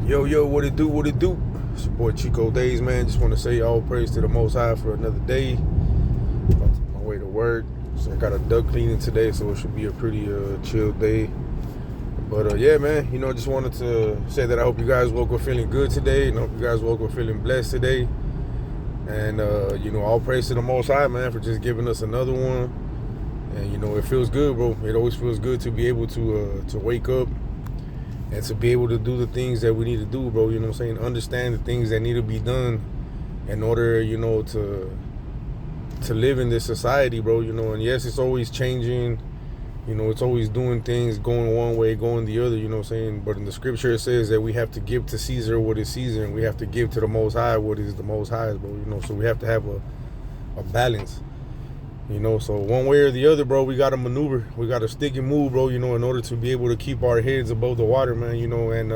Yo, what it do, what it do? It's your boy Chico Days, man. Just want to say all praise to the Most High for another day. About to my way to work. So I got a duck cleaning today, so it should be a pretty chill day. But yeah, man, just wanted to say that I hope you guys woke up feeling good today, and I hope you guys woke up feeling blessed today. And, all praise to the Most High, man, for just giving us another one. And, it feels good, bro. It always feels good to be able to wake up and to be able to do the things that we need to do, bro. You know what I'm saying? Understand the things that need to be done in order, to live in this society, bro. And yes, it's always changing. It's always doing things, going one way, going the other, you know what I'm saying? But in the scripture, it says that we have to give to Caesar what is Caesar, and we have to give to the Most High what is the Most High's, bro. So we have to have a balance. So one way or the other, bro, we got to maneuver. We got to stick and move, bro, in order to be able to keep our heads above the water, man, and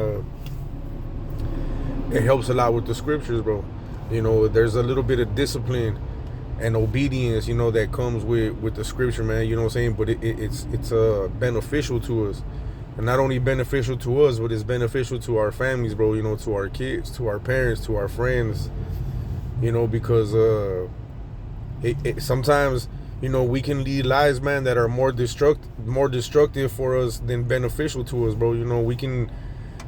it helps a lot with the scriptures, bro. There's a little bit of discipline and obedience, that comes with the scripture, man, you know what I'm saying? But it's beneficial to us. And not only beneficial to us, but it's beneficial to our families, bro, to our kids, to our parents, to our friends, because sometimes, we can lead lives, man, that are more destructive for us than beneficial to us, bro. We can,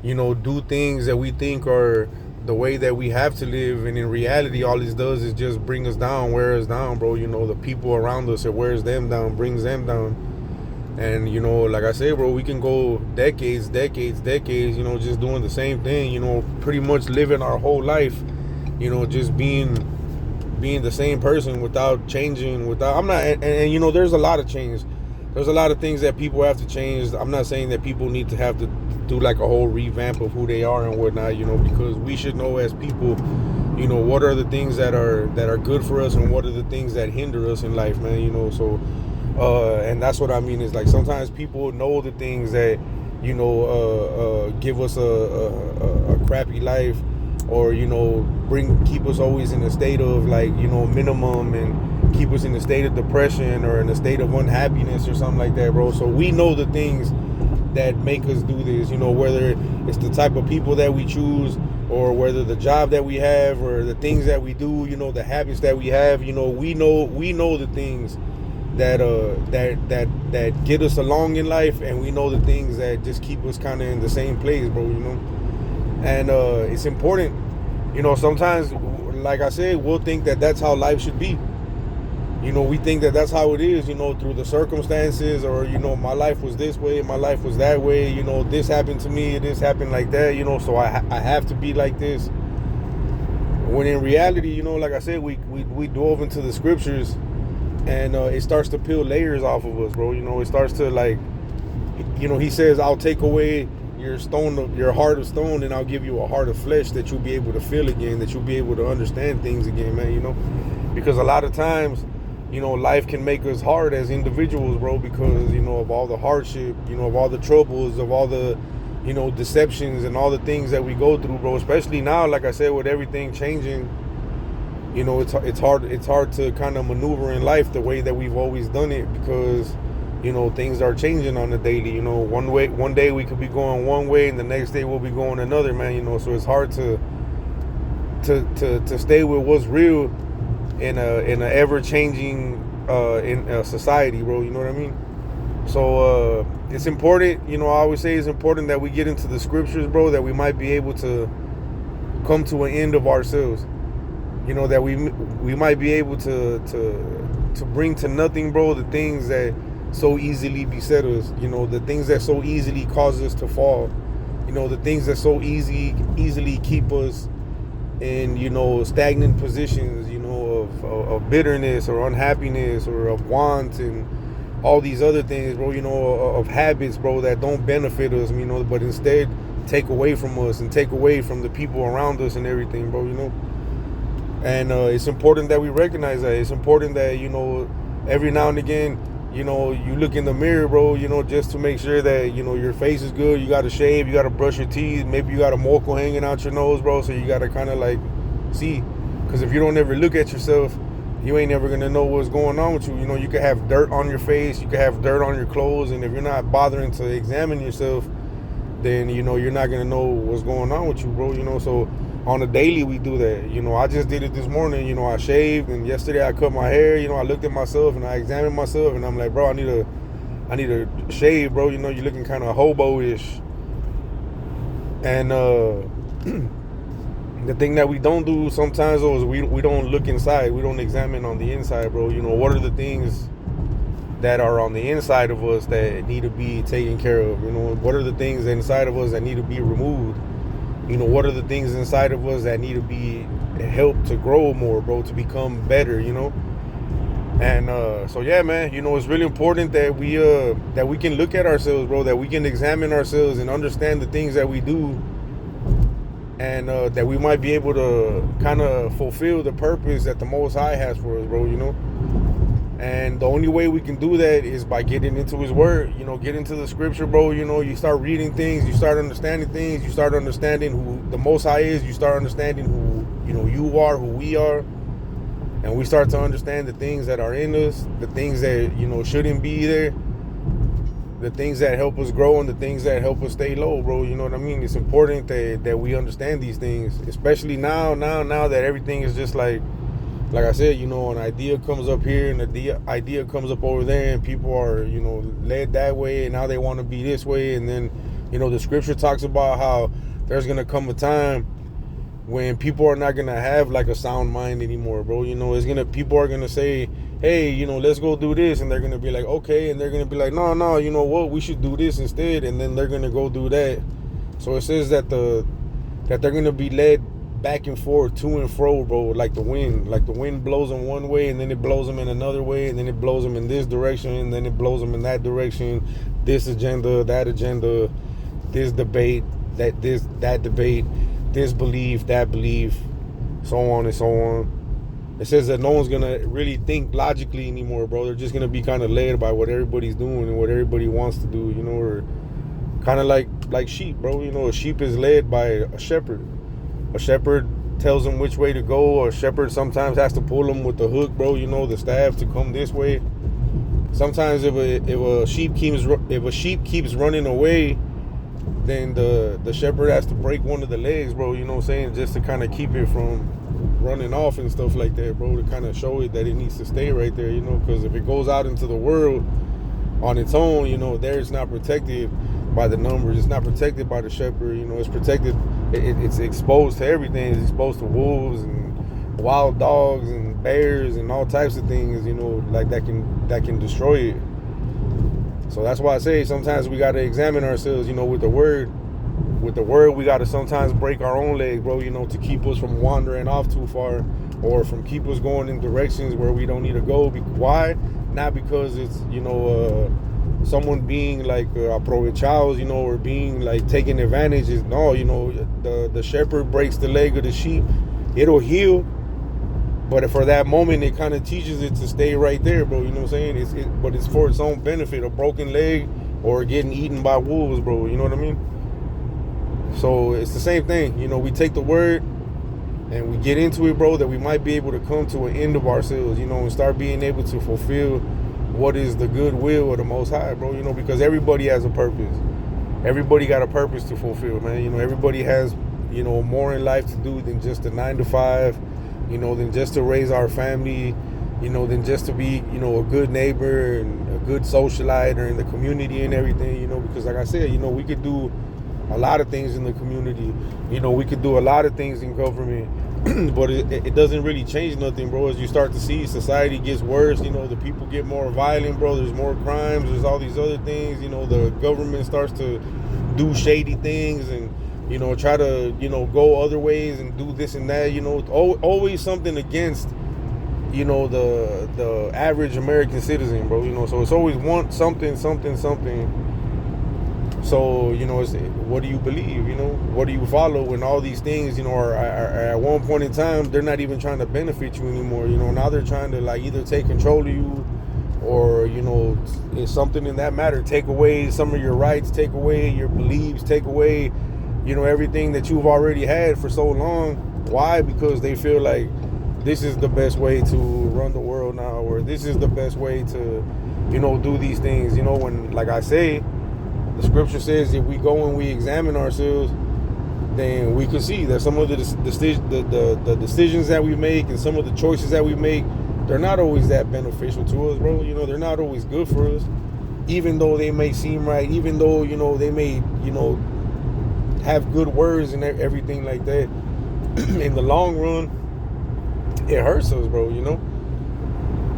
do things that we think are the way that we have to live, and in reality, all this does is just bring us down, wear us down, bro. The people around us, it wears them down, brings them down. And, like I said, bro, we can go decades, just doing the same thing, pretty much living our whole life, just being the same person without changing, and there's a lot of change. There's a lot of things that people have to change. I'm not saying that people need to have to do like a whole revamp of who they are and whatnot, because we should know as people, what are the things that are good for us and what are the things that hinder us in life, man, so and that's what I mean is, like, sometimes people know the things that, give us a crappy life, or keep us always in a state of, like, minimum, and keep us in a state of depression or in a state of unhappiness or something like that, bro. So we know the things that make us do this, whether it's the type of people that we choose, or whether the job that we have, or the things that we do, the habits that we have, we know the things that get us along in life, and we know the things that just keep us kind of in the same place, bro, and it's important, sometimes, like I said, we'll think that that's how life should be. We think that that's how it is, through the circumstances, or, my life was this way, my life was that way, this happened to me, this happened like that, so I have to be like this. When in reality, like I said, we dove into the scriptures, and it starts to peel layers off of us, bro. It starts to, like, he says, I'll take away your heart of stone, and I'll give you a heart of flesh that you'll be able to feel again, that you'll be able to understand things again, man, because a lot of times, life can make us hard as individuals, bro, because, of all the hardship, of all the troubles, of all the, deceptions and all the things that we go through, bro, especially now, like I said, with everything changing, it's hard to kind of maneuver in life the way that we've always done it, because, things are changing on the daily, one day we could be going one way, and the next day we'll be going another, man, so it's hard to stay with what's real in a ever-changing in society, bro, you know what I mean? So it's important, I always say it's important that we get into the scriptures, bro, that we might be able to come to an end of ourselves, that we might be able to bring to nothing, bro, the things that so easily beset us, the things that so easily cause us to fall, the things that so easily keep us in, stagnant positions, of bitterness or unhappiness or of want and all these other things, bro, of habits, bro, that don't benefit us, but instead take away from us and take away from the people around us and everything, bro, and it's important that we recognize that. It's important that, every now and again, you look in the mirror, bro, just to make sure that, your face is good. You got to shave, you got to brush your teeth, maybe you got a moco hanging out your nose, bro, so you got to kind of, like, see, because if you don't ever look at yourself, you ain't never gonna know what's going on with you. You could have dirt on your face, you could have dirt on your clothes, and if you're not bothering to examine yourself, then you're not gonna know what's going on with you, bro. So on a daily we do that. I just did it this morning. I shaved, and yesterday I cut my hair. I looked at myself and I examined myself, and I'm like, bro, I need to shave, bro. You're looking kind of hobo-ish. And the thing that we don't do sometimes, though, is we don't look inside. We don't examine on the inside, bro. What are the things that are on the inside of us that need to be taken care of? What are the things inside of us that need to be removed? What are the things inside of us that need to be helped to grow more, bro, to become better, And so yeah, man, it's really important that we can look at ourselves, bro, that we can examine ourselves and understand the things that we do, and that we might be able to kind of fulfill the purpose that the Most High has for us, bro, And the only way we can do that is by getting into His Word, get into the Scripture, bro. You start reading things, you start understanding things, you start understanding who the Most High is, you start understanding who, you are, who we are. And we start to understand the things that are in us, the things that, shouldn't be there, the things that help us grow, and the things that help us stay low, bro. You know what I mean? It's important that we understand these things, especially now that everything is just like I said, an idea comes up here and the idea comes up over there, and people are, led that way, and now they want to be this way. And then, the scripture talks about how there's going to come a time when people are not going to have like a sound mind anymore, bro. People are going to say, hey, let's go do this. And they're going to be like, okay. And they're going to be like, no, you know what? We should do this instead. And then they're going to go do that. So it says that they're going to be led back and forth, to and fro, bro, like the wind. Like the wind blows them one way, and then it blows them in another way, and then it blows them in this direction, and then it blows them in that direction. This agenda, this debate, that debate, this belief, that belief, so on and so on. It says that no one's gonna really think logically anymore, bro. They're just gonna be kind of led by what everybody's doing and what everybody wants to do, or kind of like sheep, bro. A sheep is led by a shepherd. A shepherd tells them which way to go. A shepherd sometimes has to pull them with the hook, bro, the staff, to come this way. Sometimes if a sheep keeps running away, then the shepherd has to break one of the legs, bro, just to kind of keep it from running off and stuff like that, bro, to kind of show it that it needs to stay right there, because if it goes out into the world on its own, there it's not protected by the numbers, it's not protected by the shepherd, it's protected, it's exposed to everything. It's exposed to wolves and wild dogs and bears and all types of things, like that can destroy it. So that's why I say sometimes we got to examine ourselves, with the word. With the word, we got to sometimes break our own legs, bro, to keep us from wandering off too far, or from keep us going in directions where we don't need to go. Why? Not because it's, someone being like aprovechados, or being like taking advantage. No, the shepherd breaks the leg of the sheep, it'll heal, but for that moment it kind of teaches it to stay right there, bro. You know what I'm saying? But it's for its own benefit, a broken leg or getting eaten by wolves, bro. You know what I mean? So it's the same thing. We take the word and we get into it, bro, that we might be able to come to an end of ourselves, and start being able to fulfill what is the good will of the Most High, bro, because everybody has a purpose. Everybody got a purpose to fulfill, man. Everybody has, more in life to do than just a 9 to 5, than just to raise our family, than just to be, a good neighbor and a good socialite or in the community and everything, because like I said, we could do a lot of things in the community. We could do a lot of things in government. But it doesn't really change nothing, bro. As you start to see society gets worse, the people get more violent, bro. There's more crimes, there's all these other things, the government starts to do shady things and, try to, go other ways and do this and that, always something against, the average American citizen, bro, so it's always something. So, it's, what do you believe, what do you follow? And all these things, are at one point in time, they're not even trying to benefit you anymore. Now they're trying to like either take control of you or, it's something in that matter, take away some of your rights, take away your beliefs, take away, everything that you've already had for so long. Why? Because they feel like this is the best way to run the world now, or this is the best way to, do these things, when, like I say, the scripture says if we go and we examine ourselves, then we can see that some of the decisions that we make and some of the choices that we make, they're not always that beneficial to us, bro. You know, they're not always good for us, even though they may seem right, even though, you know, they may, you know, have good words and everything like that. In the long run, it hurts us, bro, you know.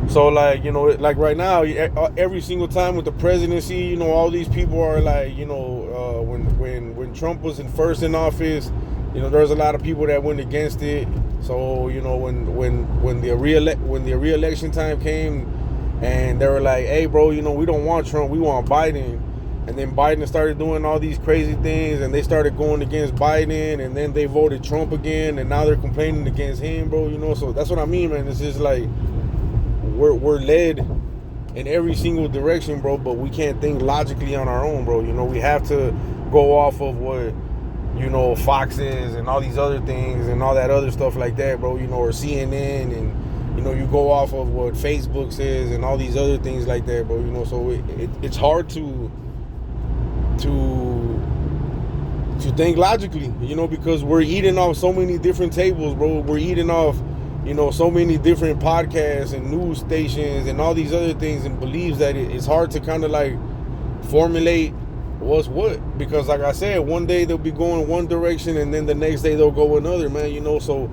So, like, you know, like right now, every single time with the presidency, you know, all these people are like, you know, when Trump was first in office, you know, there's a lot of people that went against it. So, you know, when the re-election time came, and they were like, hey, bro, you know, we don't want Trump, we want Biden. And then Biden started doing all these crazy things, and they started going against Biden, and then they voted Trump again, and now they're complaining against him, bro, you know. So that's what I mean, man. It's just like we're led in every single direction, bro, but we can't think logically on our own, bro. You know, we have to go off of what, you know, Fox is and all these other things and all that other stuff like that, bro, you know, or CNN, and, you know, you go off of what Facebook says and all these other things like that, bro, you know. So it's hard to think logically, you know, because we're eating off so many different tables, bro. We're eating off, you know, so many different podcasts and news stations and all these other things, and believes that it's hard to kind of like formulate what's what, because like I said, one day they'll be going one direction and then the next day they'll go another, man, you know. So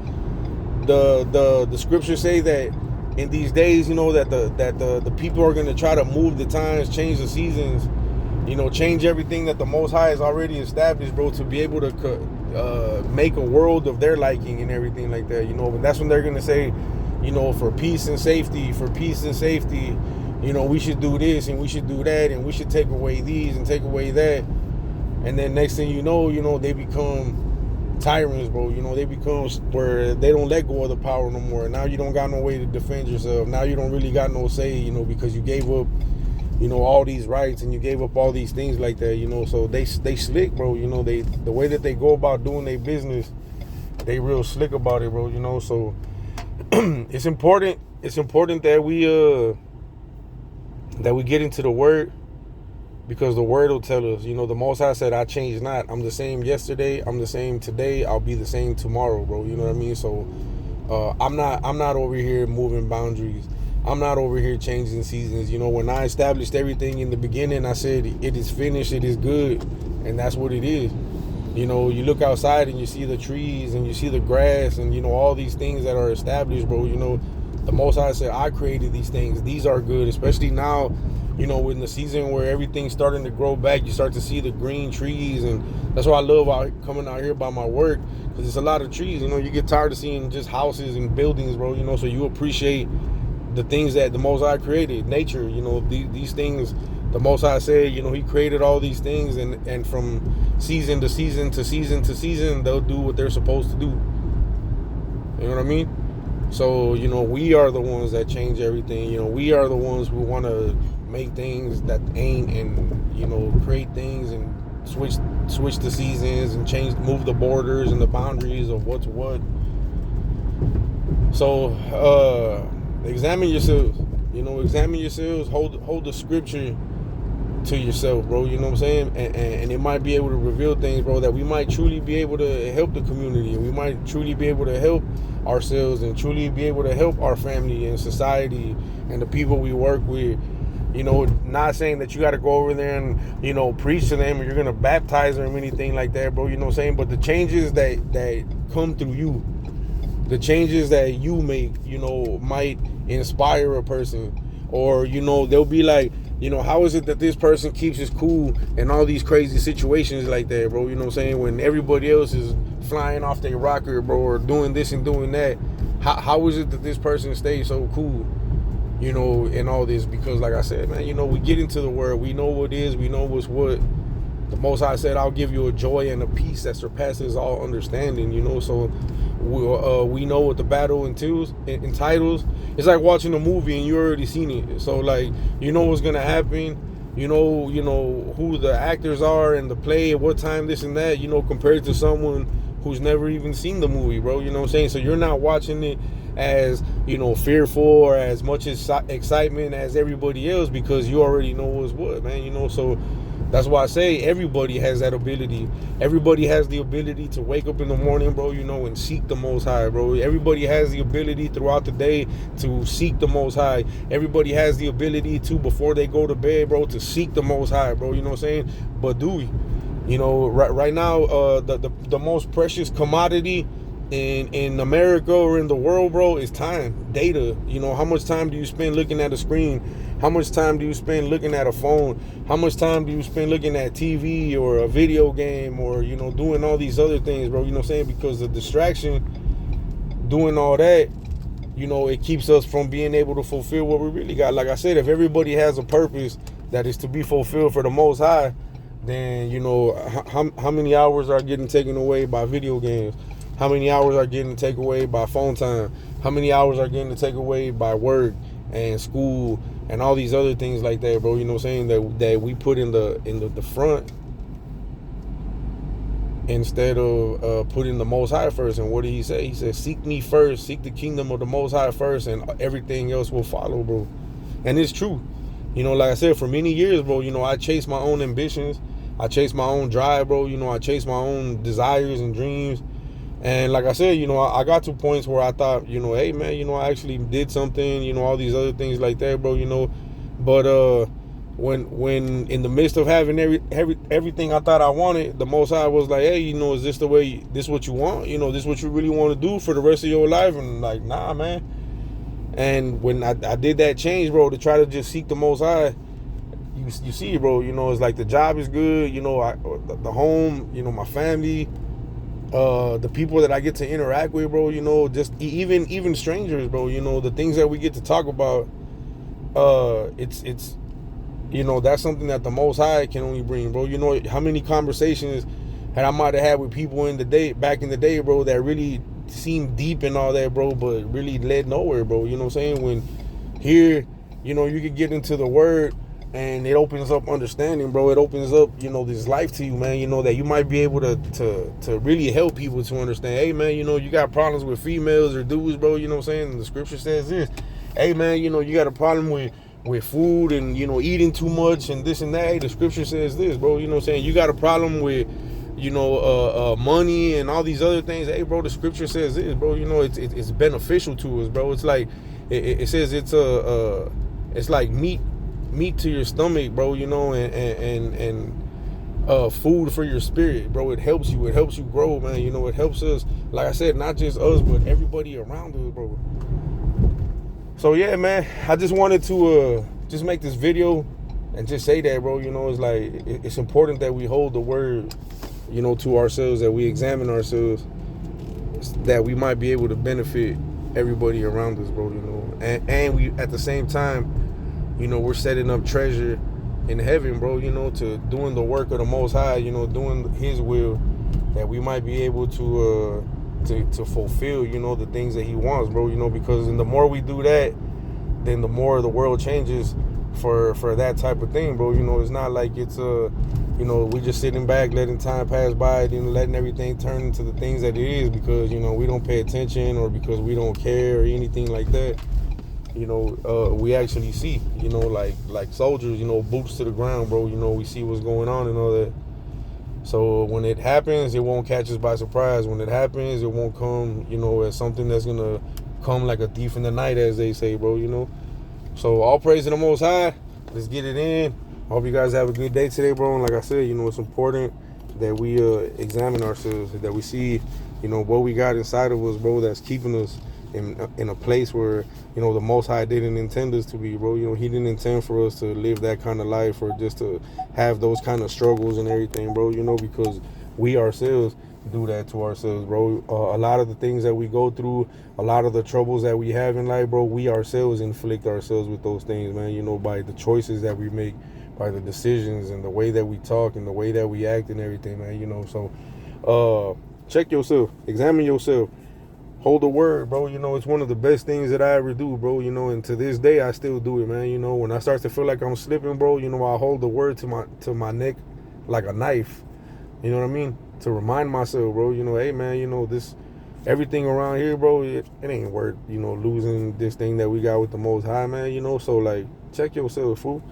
the scriptures say that in these days, you know, that the people are going to try to move the times, change the seasons, you know, change everything that the Most High has already established, bro, to be able to make a world of their liking and everything like that, you know. And that's when they're going to say, you know, for peace and safety, you know, we should do this and we should do that, and we should take away these and take away that. And then next thing you know, they become tyrants, bro. You know, they become where they don't let go of the power no more. Now you don't got no way to defend yourself. Now you don't really got no say, you know, because you gave up, you know, all these rights and you gave up all these things like that, you know. So they slick, bro. You know, the way that they go about doing their business, they real slick about it, bro. You know, so it's important that we get into the word, because the word will tell us, you know, the Most High said, I change not. I'm the same yesterday, I'm the same today, I'll be the same tomorrow, bro. You know what I mean? So I'm not over here moving boundaries. I'm not over here changing seasons. You know, when I established everything in the beginning, I said it is finished, it is good, and that's what it is. You know, you look outside and you see the trees and you see the grass and, you know, all these things that are established, bro. You know, the Most High said, I created these things. These are good, especially now, you know, in the season where everything's starting to grow back. You start to see the green trees, and that's why I love coming out here by my work, because it's a lot of trees. You know, you get tired of seeing just houses and buildings, bro, you know, so you appreciate the things that the Most High created, nature, you know, these things. The Most High said, you know, he created all these things, and from season to season to season to season, they'll do what they're supposed to do. You know what I mean? So, you know, we are the ones that change everything. You know, we are the ones who want to make things that ain't, and, you know, create things and switch the seasons and move the borders and the boundaries of what's what. So, examine yourselves. You know, examine yourselves. Hold the scripture to yourself, bro. You know what I'm saying? And it might be able to reveal things, bro, that we might truly be able to help the community, and we might truly be able to help ourselves, and truly be able to help our family and society and the people we work with. You know, not saying that you got to go over there and, you know, preach to them, or you're going to baptize them or anything like that, bro. You know what I'm saying? But the changes that come through you, the changes that you make, you know, might inspire a person. Or, you know, they'll be like, you know, how is it that this person keeps his cool in all these crazy situations like that, bro? You know what I'm saying? When everybody else is flying off their rocker, bro, or doing this and doing that, how is it that this person stays so cool, you know, in all this? Because like I said, man, you know, we get into the word, we know what is, we know what's what. The Most High said, I'll give you a joy and a peace that surpasses all understanding, you know. So we know what the battle entitles. It's like watching a movie and you already seen it. So, like, you know what's gonna happen. You know who the actors are and the play at what time, this and that, you know, compared to someone who's never even seen the movie, bro. You know what I'm saying? So you're not watching it as, you know, fearful or as much as excitement as everybody else, because you already know what's what, man. You know, so That's why I say everybody has that ability. Everybody has the ability to wake up in the morning, bro, you know, and seek the Most High, bro. Everybody has the ability throughout the day to seek the Most High. Everybody has the ability to, before they go to bed, bro, to seek the Most High, bro. You know what I'm saying? But do we? You know, right now, the most precious commodity in America or in the world, bro, is time, data. You know, how much time do you spend looking at a screen? How much time do you spend looking at a phone? How much time do you spend looking at TV or a video game or, you know, doing all these other things, bro? You know what I'm saying? Because the distraction, doing all that, you know, it keeps us from being able to fulfill what we really got. Like I said, if everybody has a purpose that is to be fulfilled for the Most High, then, you know, how many hours are getting taken away by video games? How many hours are getting taken away by phone time? How many hours are getting taken away by work and school and all these other things like that, bro? You know what I'm saying? That we put in the front instead of putting the Most High first. And what did he say? He said, seek me first, seek the kingdom of the Most High first, and everything else will follow, bro. And it's true. You know, like I said, for many years, bro, you know, I chased my own ambitions. I chased my own drive, bro. You know, I chased my own desires and dreams. And like I said, you know, I got to points where I thought, you know, hey, man, you know, I actually did something, you know, all these other things like that, bro, you know. But when in the midst of having everything I thought I wanted, the Most High was like, hey, you know, is this the way, this what you want? You know, this what you really want to do for the rest of your life? And like, nah, man. And when I did that change, bro, to try to just seek the Most High, you see, bro, you know, it's like the job is good, you know, the home, you know, my family, the people that I get to interact with, bro, you know, just even strangers, bro, you know, the things that we get to talk about, it's you know, that's something that the Most High can only bring, bro. You know how many conversations that I might have had with people back in the day, bro, that really seemed deep and all that, bro, but really led nowhere, bro. You know what I'm saying? When here, you know, you could get into the word and it opens up understanding, bro. It opens up, you know, this life to you, man, you know, that you might be able to really help people to understand, hey, man, you know, you got problems with females or dudes, bro, you know what I'm saying? And the scripture says this. Hey, man, you know, you got a problem with food and, you know, eating too much and this and that. Hey, the scripture says this, bro, you know what I'm saying? You got a problem with, you know, money and all these other things. Hey, bro, the scripture says this, bro, you know, it's beneficial to us, bro. It's like, it says it's like meat to your stomach, bro, you know, and food for your spirit, bro. It helps you grow, man. You know, it helps us, like I said, not just us, but everybody around us, bro. So yeah, man, I just wanted to just make this video and just say that, bro, you know, it's like, it's important that we hold the word, you know, to ourselves, that we examine ourselves, that we might be able to benefit everybody around us, bro, you know, and we, at the same time, you know, we're setting up treasure in heaven, bro, you know, to doing the work of the Most High, you know, doing his will, that we might be able to fulfill, you know, the things that he wants, bro, you know, because the more we do that, then the more the world changes for that type of thing, bro. You know, it's not like it's you know, we just sitting back letting time pass by, you know, letting everything turn into the things that it is because, you know, we don't pay attention or because we don't care or anything like that. You know, we actually see, you know, like soldiers, you know, boots to the ground, bro, you know, we see what's going on and all that. So when it happens, it won't catch us by surprise. When it happens, it won't come, you know, as something that's gonna come like a thief in the night, as they say, bro, you know. So all praise to the Most High. Let's get it in. Hope you guys have a good day today, bro. And like I said, you know, it's important that we examine ourselves, that we see, you know, what we got inside of us, bro, that's keeping us in a place where, you know, the Most High didn't intend us to be, bro. You know, he didn't intend for us to live that kind of life or just to have those kind of struggles and everything, bro, you know, because we ourselves do that to ourselves, bro. A lot of the things that we go through, a lot of the troubles that we have in life, bro, we ourselves inflict ourselves with those things, man, you know, by the choices that we make, by the decisions and the way that we talk and the way that we act and everything, man, you know. So check yourself, examine yourself, hold the word, bro. You know, it's one of the best things that I ever do, bro, you know, and to this day I still do it, man. You know, when I start to feel like I'm slipping, bro, you know, I hold the word to my neck like a knife, you know what I mean, to remind myself, bro, you know, hey, man, you know, this, everything around here, bro, it ain't worth, you know, losing this thing that we got with the Most High, man, you know. So like, check yourself, fool.